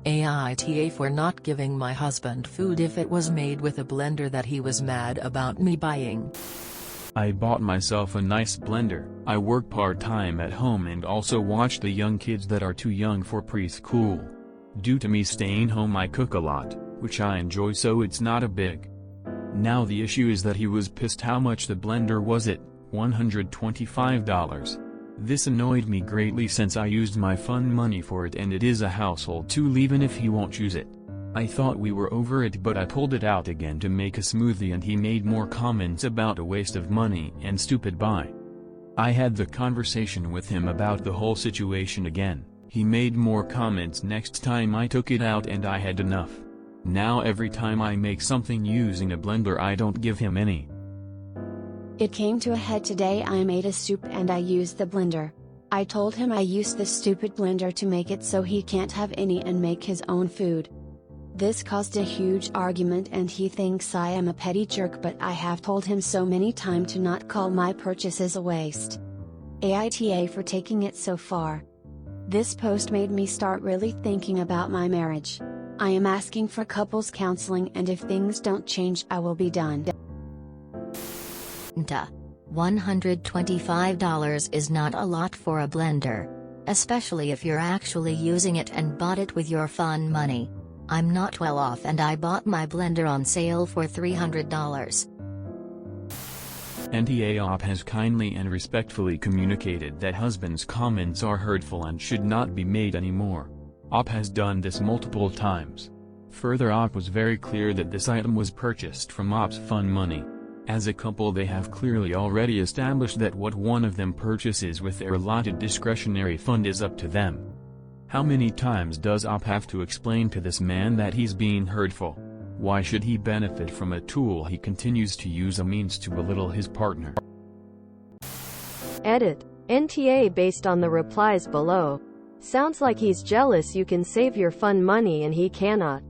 AITA for not giving my husband food if it was made with a blender that he was mad about me buying. I bought myself a nice blender. I work part-time at home and also watch the young kids that are too young for preschool. Due to me staying home I cook a lot, which I enjoy, so it's not a big. Now the issue is that he was pissed how much the blender was at $125. This annoyed me greatly since I used my fun money for it and it is a household tool even if he won't use it. I thought we were over it, but I pulled it out again to make a smoothie and he made more comments about a waste of money and stupid buy. I had the conversation with him about the whole situation again. He made more comments next time I took it out and I had enough. Now every time I make something using a blender I don't give him any. It came to a head today. I made a soup and I used the blender. I told him I used this stupid blender to make it so he can't have any and make his own food. This caused a huge argument and he thinks I am a petty jerk, but I have told him so many times to not call my purchases a waste. AITA for taking it so far. This post made me start really thinking about my marriage. I am asking for couples counseling and if things don't change I will be done. $125 is not a lot for a blender. Especially if you're actually using it and bought it with your fun money. I'm not well off and I bought my blender on sale for $300. AITA has kindly and respectfully communicated that husband's comments are hurtful and should not be made anymore. AITA has done this multiple times. Further, AITA was very clear that this item was purchased from AITA's fun money. As a couple they have clearly already established that what one of them purchases with their allotted discretionary fund is up to them. How many times does AITA have to explain to this man that he's being hurtful? Why should he benefit from a tool he continues to use as a means to belittle his partner? Edit. NTA based on the replies below. Sounds like he's jealous you can save your fun money and he cannot.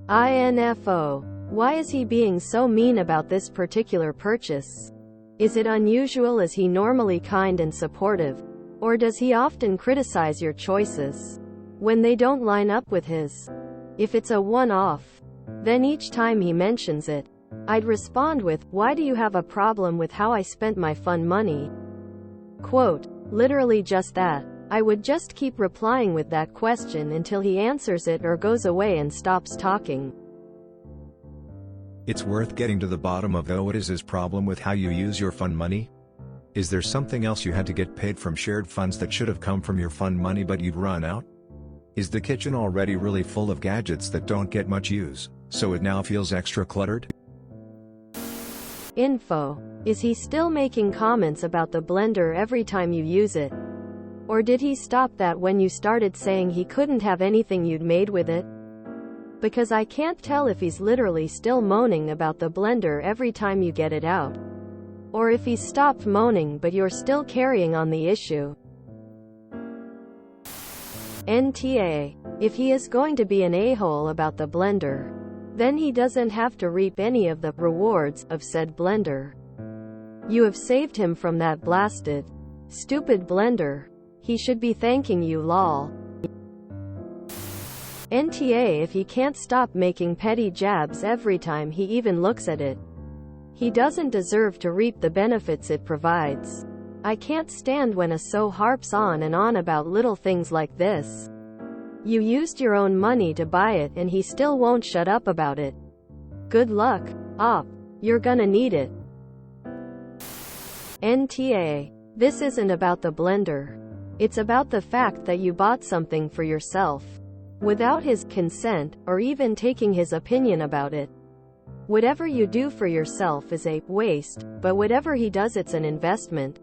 INFO. Why is he being so mean about this particular purchase? Is it unusual? Is he normally kind and supportive? Or does he often criticize your choices when they don't line up with his? If it's a one-off, then each time he mentions it, I'd respond with, "Why do you have a problem with how I spent my fun money?" Quote, literally just that. I would just keep replying with that question until he answers it or goes away and stops talking. It's worth getting to the bottom of what is his problem with how you use your fun money? Is there something else you had to get paid from shared funds that should have come from your fun money but you'd run out? Is the kitchen already really full of gadgets that don't get much use, so it now feels extra cluttered? Info. Is he still making comments about the blender every time you use it? Or did he stop that when you started saying he couldn't have anything you'd made with it? Because I can't tell if he's literally still moaning about the blender every time you get it out. Or if he's stopped moaning but you're still carrying on the issue. NTA. If he is going to be an a-hole about the blender, then he doesn't have to reap any of the rewards of said blender. You have saved him from that blasted, stupid blender. He should be thanking you, lol. NTA. If he can't stop making petty jabs every time he even looks at it, he doesn't deserve to reap the benefits it provides. I can't stand when a so harps on and on about little things like this. You used your own money to buy it and he still won't shut up about it. Good luck, op. You're gonna need it. NTA. This isn't about the blender. It's about the fact that you bought something for yourself without his consent, or even taking his opinion about it. Whatever you do for yourself is a waste, but whatever he does, it's an investment.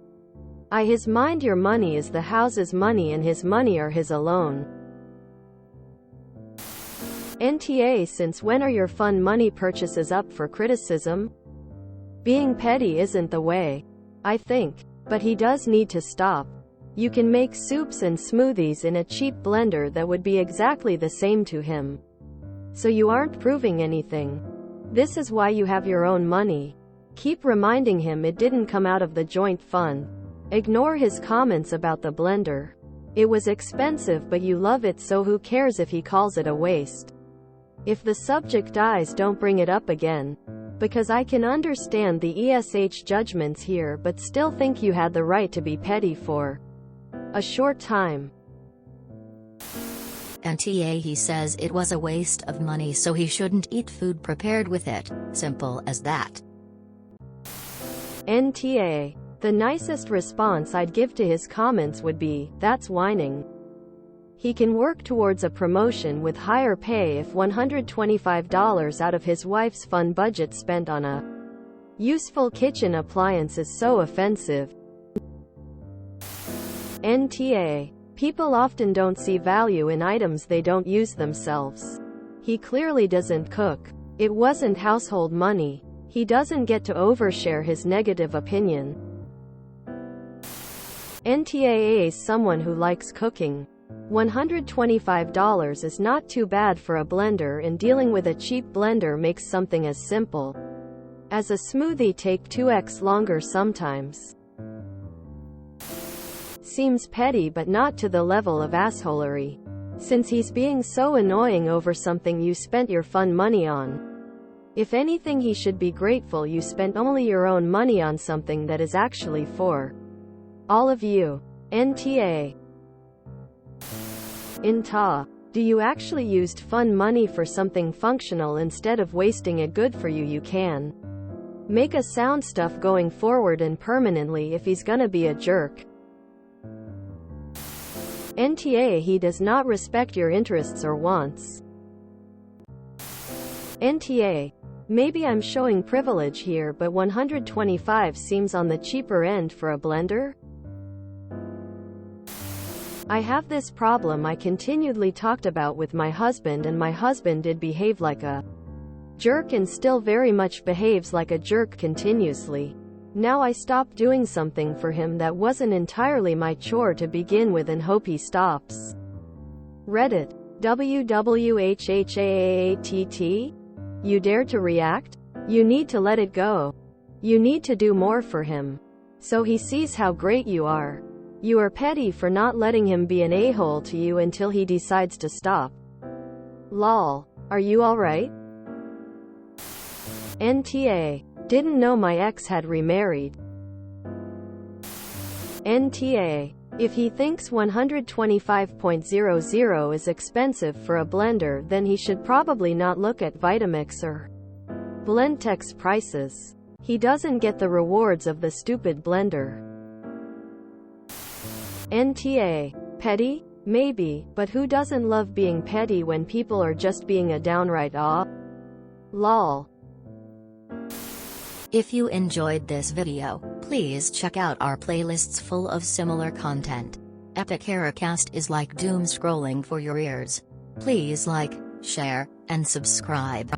His mind, your money is the house's money and his money are his alone. NTA. Since when are your fun money purchases up for criticism? Being petty isn't the way, I think. But he does need to stop. You can make soups and smoothies in a cheap blender that would be exactly the same to him. So you aren't proving anything. This is why you have your own money. Keep reminding him it didn't come out of the joint fund. Ignore his comments about the blender. It was expensive but you love it, so who cares if he calls it a waste? If the subject dies, don't bring it up again. Because I can understand the ESH judgments here, but still think you had the right to be petty for a short time. NTA, he says it was a waste of money, so he shouldn't eat food prepared with it. Simple as that. NTA. The nicest response I'd give to his comments would be, that's whining. He can work towards a promotion with higher pay if $125 out of his wife's fun budget spent on a useful kitchen appliance is so offensive. NTA. People often don't see value in items they don't use themselves. He clearly doesn't cook. It wasn't household money. He doesn't get to overshare his negative opinion. NTA is someone who likes cooking. $125 is not too bad for a blender, and dealing with a cheap blender makes something as simple as a smoothie take 2x longer sometimes. Seems petty, but not to the level of assholery. Since he's being so annoying over something you spent your fun money on. If anything, he should be grateful you spent only your own money on something that is actually for all of you. NTA. INTA. Do you actually used fun money for something functional instead of wasting it? Good for you. You can make a sound stuff going forward and permanently if he's gonna be a jerk. NTA. He does not respect your interests or wants. NTA. Maybe I'm showing privilege here, but $125 seems on the cheaper end for a blender. I have this problem I continually talked about with my husband, and my husband did behave like a jerk and still very much behaves like a jerk continuously. Now I stopped doing something for him that wasn't entirely my chore to begin with and hope he stops. Reddit. WWHHAATT? You dare to react? You need to let it go. You need to do more for him, so he sees how great you are. You are petty for not letting him be an a-hole to you until he decides to stop. Lol. Are you alright? NTA. Didn't know my ex had remarried. NTA. If he thinks $125.00 is expensive for a blender, then he should probably not look at Vitamix or Blendtec's prices. He doesn't get the rewards of the stupid blender. NTA. Petty? Maybe, but who doesn't love being petty when people are just being a downright aw? Lol. If you enjoyed this video, please check out our playlists full of similar content. Epic Ericast is like doom scrolling for your ears. Please like, share, and subscribe.